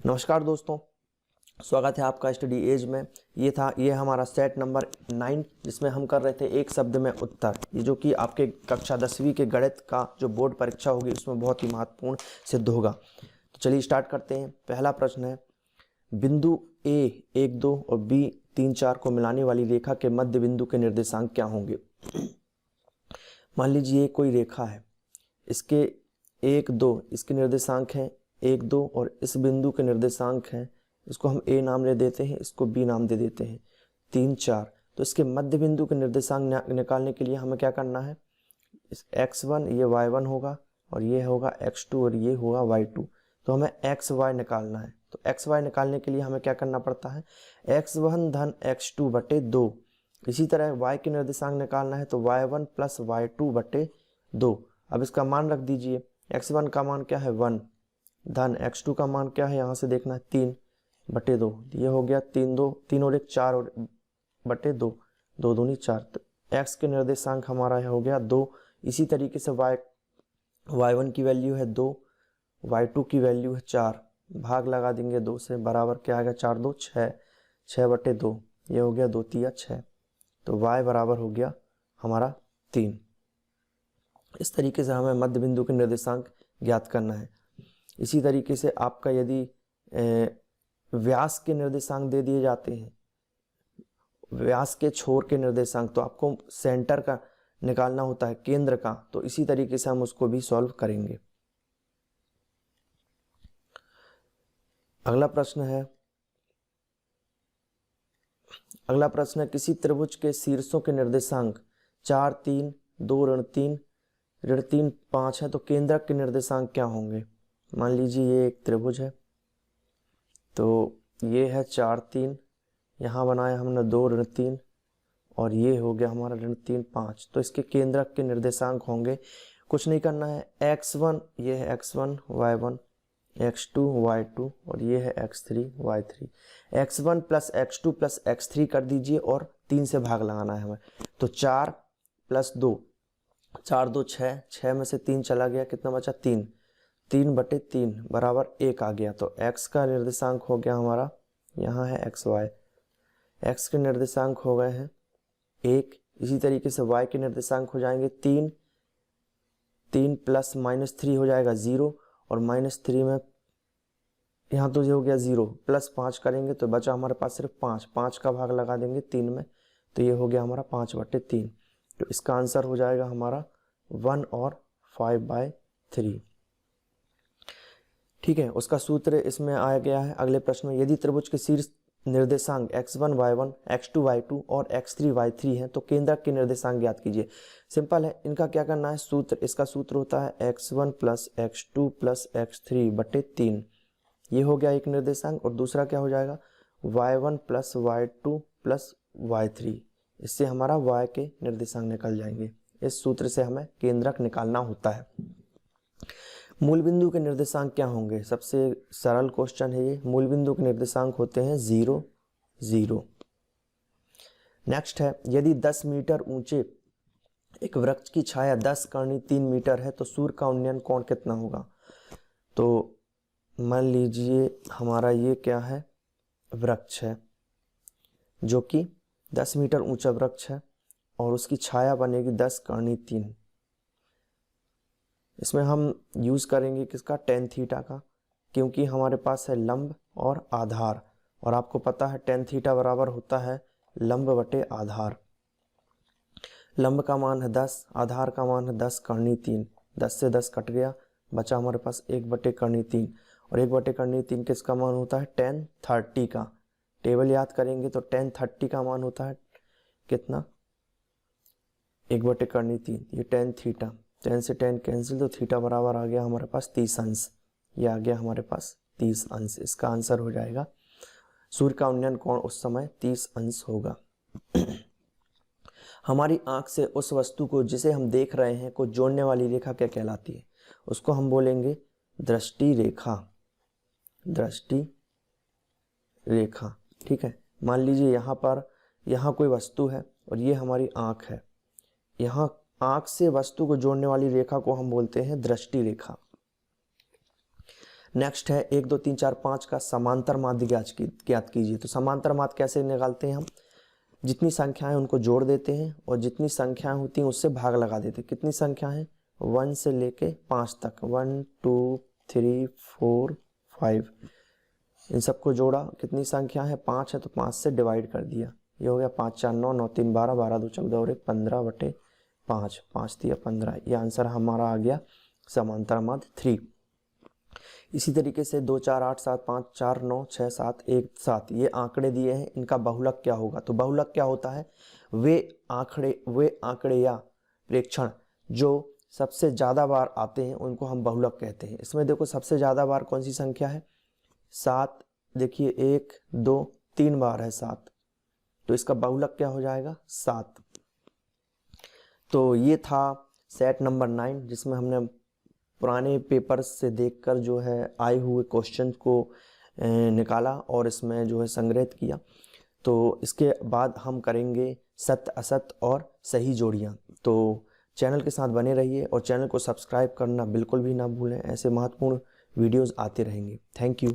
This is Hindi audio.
नमस्कार दोस्तों, स्वागत है आपका स्टडी एज में। ये हमारा सेट नंबर 9 जिसमें हम कर रहे थे एक शब्द में उत्तर। ये जो कि आपके कक्षा 10वीं के गणित का जो बोर्ड परीक्षा होगी उसमें बहुत ही महत्वपूर्ण सिद्ध होगा। तो चलिए स्टार्ट करते हैं। पहला प्रश्न है, बिंदु ए 1 2 और बी 3 4 को मिलाने वाली रेखा के मध्य बिंदु के निर्देशांक क्या होंगे। मान लीजिए कोई रेखा है, इसके 1 2 इसके निर्देशांक हैं 1 2 और इस बिंदु के निर्देशांक हैं, इसको हम ए नाम ले देते हैं, इसको बी नाम दे देते हैं 3 4। तो इसके मध्य बिंदु के निर्देशांक निकालने के लिए हमें क्या करना है, इस x1 ये y1 होगा और ये होगा x2 और ये होगा y2। तो हमें xy निकालना है। तो xy निकालने के लिए हमें क्या करना पड़ता है, x1 धन x2 बटे 2। इसी तरह y के निर्देशांक निकालना है तो y1 प्लस y2 बटे 2। अब इसका मान रख दीजिए, x1 का मान क्या है 1 धन x2 का मान क्या है, यहाँ से देखना है 3 बटे 2। ये हो गया 3 2 3 और 1 4 और बटे 2 2 दूनी 4। तो x के निर्देशांक हमारा हो गया 2। इसी तरीके से y1 की वैल्यू है 2, y2 की वैल्यू है 4। भाग लगा देंगे 2 से, बराबर क्या आएगा 4 2 6 6 बटे 2। ये हो गया 2 3 6। तो y बराबर हो गया हमारा 3। इस तरीके से हमें मध्य बिंदु के निर्देशांक ज्ञात करना है। इसी तरीके से आपका यदि व्यास के निर्देशांक दे दिए जाते हैं, व्यास के छोर के निर्देशांक, तो आपको सेंटर का निकालना होता है, केंद्र का। तो इसी तरीके से हम उसको भी सॉल्व करेंगे। अगला प्रश्न है, किसी त्रिभुज के शीर्षों के निर्देशांक 4 3 2 ऋण 3 ऋण 3 5 है, तो केंद्रक के निर्देशांक क्या होंगे। मान लीजिए ये एक त्रिभुज है, तो ये है 4 3, यहाँ बनाया हमने 2 ऋण 3 और ये हो गया हमारा ऋण 3 5। तो इसके केंद्रक के निर्देशांक होंगे, कुछ नहीं करना है, x1 ये है x1 y1 x2 y2 और ये है x3 y3। x1 plus x2 plus x3 कर दीजिए और 3 से भाग लगाना है हमें। तो 4 प्लस 2 4 2 6 6 में से 3 चला गया, कितना बचा 3 3 बटे 3 बराबर 1 आ गया। तो x का निर्देशांक हो गया हमारा, यहाँ है xy, x के निर्देशांक हो गए हैं 1। इसी तरीके से y के निर्देशांक हो जाएंगे 3 3 प्लस -3 हो जाएगा 0 और -3 में यहाँ तो ये हो गया 0 प्लस 5 करेंगे तो बचा हमारे पास सिर्फ 5 5 का भाग लगा देंगे 3 में, तो ये हो गया हमारा 5 बटे 3। तो इसका आंसर हो जाएगा हमारा 1 और 5/3। ठीक है, उसका सूत्र इसमें आ गया है। अगले प्रश्न में, यदि त्रिभुज के शीर्ष निर्देशांक x1 y1 x2 y2 और x3 y3 हैं, तो केंद्रक के निर्देशांक ज्ञात कीजिए। सिंपल है, इनका क्या करना है, सूत्र, इसका सूत्र होता है x1 plus x2 plus x3 बटे 3। ये हो गया एक निर्देशांक। और दूसरा क्या हो जाएगा, y1 plus y2 plus y3। इससे हमारा y के निर्देशांक निकल जाएंगे। इस सूत्र से हमें केंद्रक निकालना होता है। मूल बिंदु के निर्देशांक क्या होंगे, सबसे सरल क्वेश्चन है ये। मूल बिंदु के निर्देशांक होते हैं 0 0। नेक्स्ट है, यदि 10 मीटर ऊंचे एक वृक्ष की छाया 10 करनी 3 मीटर है, तो सूर्य का उन्नयन कोण कितना होगा। तो मान लीजिए हमारा ये क्या है, वृक्ष है जो कि 10 मीटर ऊंचा वृक्ष है और उसकी छाया बनेगी 10 करनी 3। इसमें हम यूज करेंगे किसका, tan थीटा का, क्योंकि हमारे पास है लंब और आधार। और आपको पता है tan थीटा बराबर होता है लंब बटे आधार। लंब का मान है 10, आधार का मान है 10 करनी 3। 10 से 10 कट गया, बचा हमारे पास 1 बटे करनी 3। और 1 बटे करनी 3 किसका मान होता है, tan 30 का। टेबल याद करेंगे तो tan 30 का मान होता है कितना, 1 बटे करनी 3। ये tan थीटा, tan से tan कैंसिल, तो थीटा बराबर आ गया हमारे पास 30 अंश। ये आ गया हमारे पास 30 अंश। इसका आंसर हो जाएगा, सूर्य का उन्नयन कोण उस समय 30 अंश होगा। हमारी आंख से उस वस्तु को जिसे हम देख रहे हैं को जोड़ने वाली रेखा क्या कहलाती है, उसको हम बोलेंगे दृष्टि रेखा। दृष्टि रेखा, ठीक है। मान लीजिए यहाँ कोई वस्तु है और ये हमारी आंख है। यहाँ आंख से वस्तु को जोड़ने वाली रेखा को हम बोलते हैं दृष्टि रेखा। नेक्स्ट है 1 2 3 4 5 का समांतर माध्य ज्ञात कीजिए। तो समांतर माध्य कैसे निकालते हैं हम, जितनी संख्याएं उनको जोड़ देते हैं और जितनी संख्याएं होती हैं उससे भाग लगा देते हैं। कितनी संख्या है 1 से लेके 5 तक, 1 2 3 4 5, इन सबको जोड़ा, कितनी संख्या है 5 है तो 5 से डिवाइड कर दिया, ये हो गया 5 4 9 9 3 12 12 2 14 और 1 15/5, 5 3 15, ये आंसर हमारा आ गया समांतर माध्य 3। इसी तरीके से 2 4 8 7 5 4 9 6 7 1 7 ये आंकड़े दिए हैं, इनका बहुलक क्या होगा। तो बहुलक क्या होता है, वे आंकड़े या प्रेक्षण जो सबसे ज़्यादा बार आते हैं उनको हम बहुलक कहते हैं। इसमें देखो सबसे ज़्यादा बार कौन सी संख्या है 7, देखिए 1 2 3 बार है 7, तो इसका बहुलक क्या हो जाएगा 7। तो ये था सेट नंबर 9 जिसमें हमने पुराने पेपर्स से देखकर जो है आए हुए क्वेश्चन को निकाला और इसमें जो है संग्रहित किया। तो इसके बाद हम करेंगे सत्य असत्य और सही जोड़ियाँ। तो चैनल के साथ बने रहिए और चैनल को सब्सक्राइब करना बिल्कुल भी ना भूलें, ऐसे महत्वपूर्ण वीडियोस आते रहेंगे। Thank you.